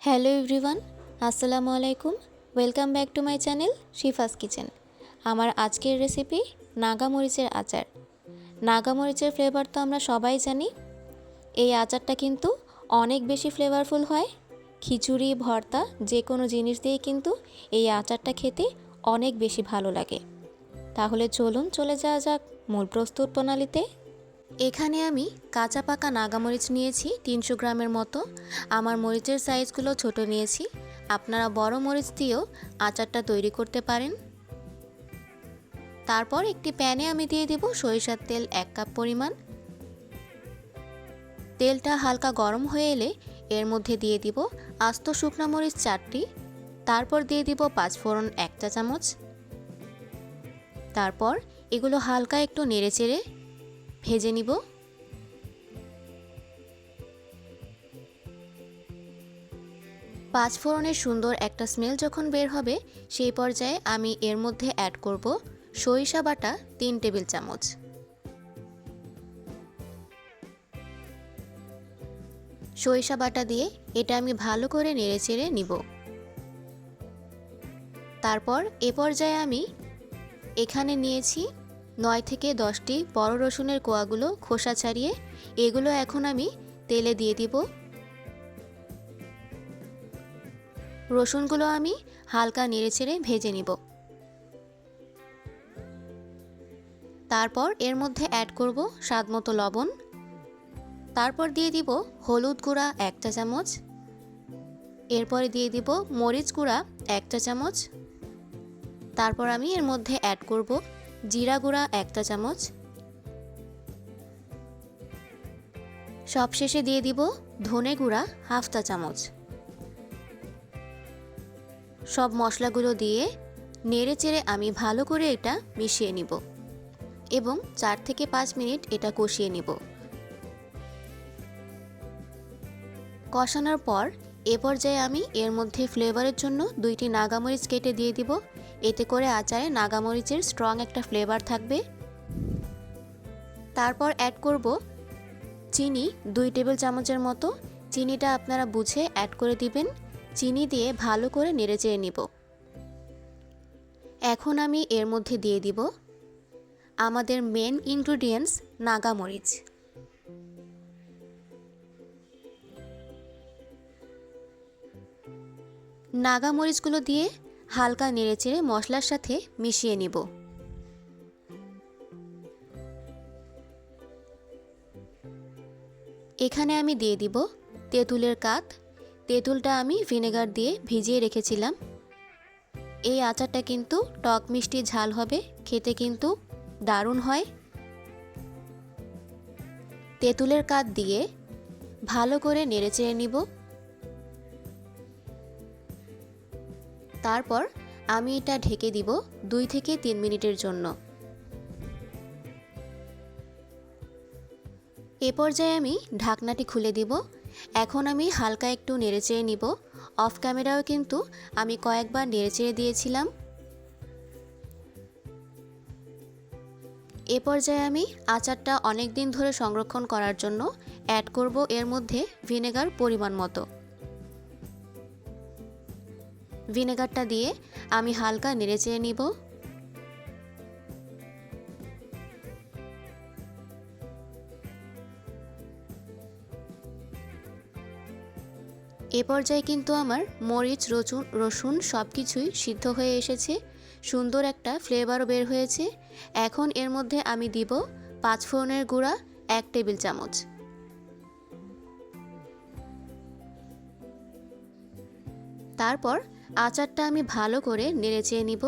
Hello everyone, আসসালামু আলাইকুম। Welcome back to my channel Shifa's kitchen. আমার আজকের রেসিপি নাগা মরিচের আচার। নাগা মরিচের ফ্লেভার তো আমরা সবাই জানি। এই আচারটা কিন্তু অনেক বেশি ফ্লেভারফুল হয়। খিচুড়ি, ভর্তা যে কোনো জিনিস দিয়ে কিন্তু এই আচারটা খেতে অনেক বেশি ভালো লাগে। তাহলে চলুন চলে যাওয়া যাক মূল প্রস্তুত প্রণালীতে। এখানে আমি কাঁচা পাকা নাগামরিচ নিয়েছি 300 গ্রামের মতো। আমার মরিচের সাইজগুলো ছোট নিয়েছি। আপনারা বড় মরিচ দিয়েও আচারটা তৈরি করতে পারেন। তারপর একটি প্যানে আমি দিয়ে দেব সরিষার তেল 1 কাপ পরিমাণ। তেলটা হালকা গরম হয়ে এলে এর মধ্যে দিয়ে দিব আস্ত শুকনো মরিচ 4টি। তারপর দিয়ে দিব 5 ফোড়ন 1 চা চামচ। তারপর এগুলো হালকা একটু নেড়েচেড়ে ভেজে নিব। পাঁচ ফোড়নের সুন্দর একটা স্মেল যখন বের হবে সেই পর্যায়ে আমি এর মধ্যে অ্যাড করব সরিষা বাটা 3 টেবিল চামচ। সরিষা বাটা দিয়ে এটা আমি ভালো করে নেড়েচেড়ে নিব। তারপর এ পর্যায়ে আমি এখানে নিয়েছি 9 থেকে 10টি বড় রসুনের কোয়াগুলো খোসা ছাড়িয়ে, এগুলো এখন আমি তেলে দিয়ে দিব। রসুনগুলো আমি হালকা নেড়েচেড়ে ভেজে নিব। তারপর এর মধ্যে অ্যাড করব স্বাদমতো লবণ। তারপর দিয়ে দিব হলুদ গুঁড়া 1 চা চামচ। এরপরে দিয়ে দিব মরিচ গুঁড়া 1 চা চামচ। তারপর আমি এর মধ্যে অ্যাড করব জিরা গুঁড়া 1 চা চামচ। সবশেষে দিয়ে দিব ধনে গুঁড়া হাফ চা চামচ। সব মশলাগুলো দিয়ে নেড়েচেড়ে আমি ভালো করে এটা মিশিয়ে নিব এবং 4 থেকে 5 মিনিট এটা কষিয়ে নিব। কষানোর পর এ পর্যায়ে আমি এর মধ্যে ফ্লেভারের জন্য 2টি নাগামরিচ কেটে দিয়ে দিব। এতে করে আচারে নাগামরিচের স্ট্রং একটা ফ্লেভার থাকবে। তারপর অ্যাড করব চিনি 2 টেবিল চামচের মতো। চিনিটা আপনারা বুঝে অ্যাড করে দিবেন। চিনি দিয়ে ভালো করে নেড়েচেড়ে নিব। এখন আমি এর মধ্যে দিয়ে দিব আমাদের মেন ইনগ্রেডিয়েন্টস নাগামরিচ। নাগামরিচগুলো দিয়ে হালকা নেড়েচেড়ে মশলার সাথে মিশিয়ে নিব। এখানে আমি দিয়ে দিব তেঁতুলের কাত। তেঁতুলটা আমি ভিনেগার দিয়ে ভিজিয়ে রেখেছিলাম। এই আচারটা কিন্তু টক মিষ্টি ঝাল হবে, খেতে কিন্তু দারুণ হয়। তেঁতুলের কাত দিয়ে ভালো করে নেড়েচেড়ে নিব। তারপর আমি এটা ঢেকে দিব 2 থেকে 3 মিনিটের জন্য। এ পর্যায়ে আমি ঢাকনাটি খুলে দিব। এখন আমি হালকা একটু নেড়েচেড়ে নিব। অফ ক্যামেরাও কিন্তু আমি কয়েকবার নেড়েচেড়ে দিয়েছিলাম। এ পর্যায়ে আমি আচারটা অনেক দিন ধরে সংরক্ষণ করার জন্য অ্যাড করব এর মধ্যে ভিনেগার পরিমাণ মতো। ভিনেগারটা দিয়ে আমি হালকা নেড়েচেড়ে নিব। এ পর্যায়ে কিন্তু আমার মরিচ রসুন সব কিছুই সিদ্ধ হয়ে এসেছে। সুন্দর একটা ফ্লেভারও বের হয়েছে। এখন এর মধ্যে আমি দিব 5 ফোড়নের গুঁড়া 1 টেবিল চামচ। তারপর আচারটা আমি ভালো করে নেড়েচেড়ে নিব।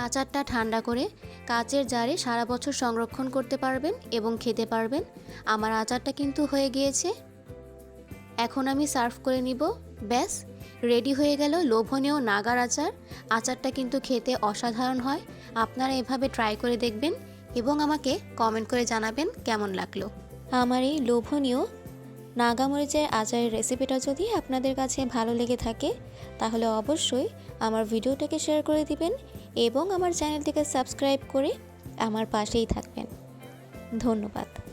আচারটা ঠান্ডা করে কাচের জারে সারা বছর সংরক্ষণ করতে পারবেন এবং খেতে পারবেন। আমার আচারটা কিন্তু হয়ে গিয়েছে। এখন আমি সার্ভ করে নিব। ব্যাস রেডি হয়ে গেল লোভনীয় নাগার আচার। আচারটা কিন্তু খেতে অসাধারণ হয়। আপনারা এভাবে ট্রাই করে দেখবেন এবং আমাকে কমেন্ট করে জানাবেন কেমন লাগলো। আমার এই লোভনীয় নাগামরিচের আচারের রেসিপিটা যদি আপনাদের কাছে ভালো লেগে থাকে তাহলে অবশ্যই আমার ভিডিওটাকে শেয়ার করে দিবেন এবং আমার চ্যানেলটিকে সাবস্ক্রাইব করে আমার পাশেই থাকবেন। ধন্যবাদ।